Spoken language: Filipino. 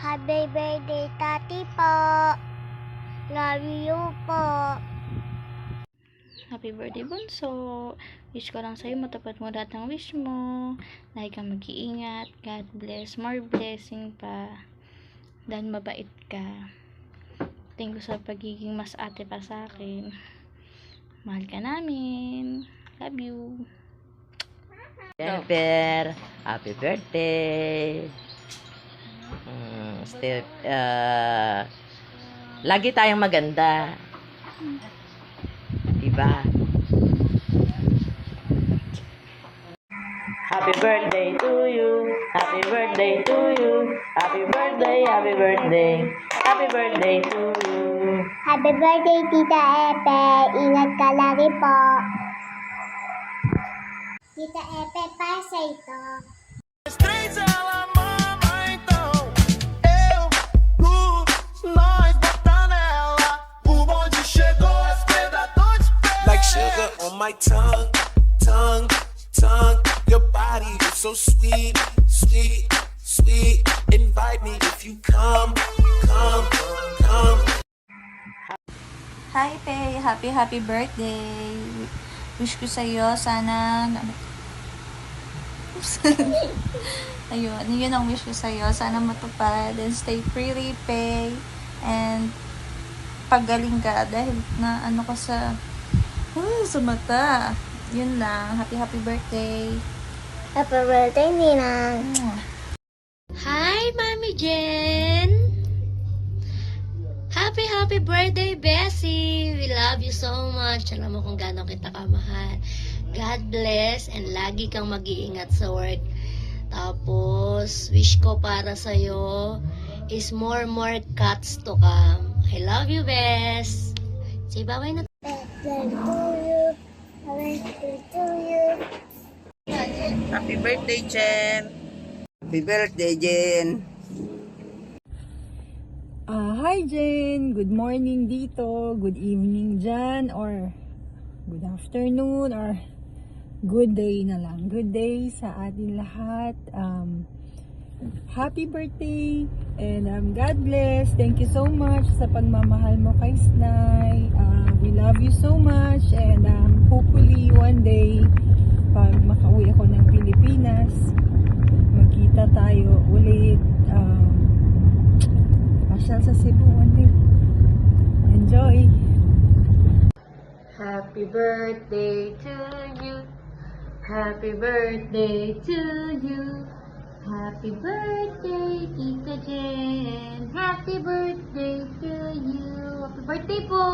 Happy birthday, Tati po. Love you po. Happy birthday, Bunso. Wish ko lang sa'yo matupad mo lahat ng wish mo. Lagi kang mag-iingat. God bless. More blessing pa. Dan mabait ka. Thank you sa pagiging mas ate pa sa akin. Mahal ka namin. Love you. Jennifer, happy birthday. Still, lagi tayong maganda. Diba? Happy birthday to you. Happy birthday to you. Happy birthday, happy birthday. Happy birthday to you. Happy birthday, Tita Epe. Ingat ka lagi po. Tita Epe, para sa ito. Like sugar on my tongue, tongue, tongue. Your body is so sweet, sweet, sweet. Invite me if you come, come, come. Hi, Pe. Happy birthday. Wish ko sa'yo, sana... Ayun, yun ang wish ko sa'yo. Sana matupad and stay pretty, Pe. And pagaling ka dahil na ano ka sa mata. Yun lang. Happy birthday. Happy birthday, Ninang. Hi, Mami Jen! Happy birthday, Bessie! We love you so much. Alam mo kung gaano kita kamahal. God bless and lagi kang mag-iingat sa work. Tapos, wish ko para sa'yo is more cats to come. I love you, Bes! Say bye-bye na. Happy to you. Happy to you. Happy birthday, Jen. Happy birthday, Jen. Hi Jen, good morning dito, good evening dyan, or good afternoon, or good day na lang. Good day sa atin lahat. Happy birthday and God bless. Thank you so much sa pagmamahal mo kay Snay. We love you so much and hopefully one day pag makauwi ako ng Pilipinas, magkita tayo ulit. Pasyal sa Cebu one day. Enjoy! Happy birthday to you. Happy birthday to you. Happy birthday, Tita Jen. Happy birthday to you. Happy birthday po!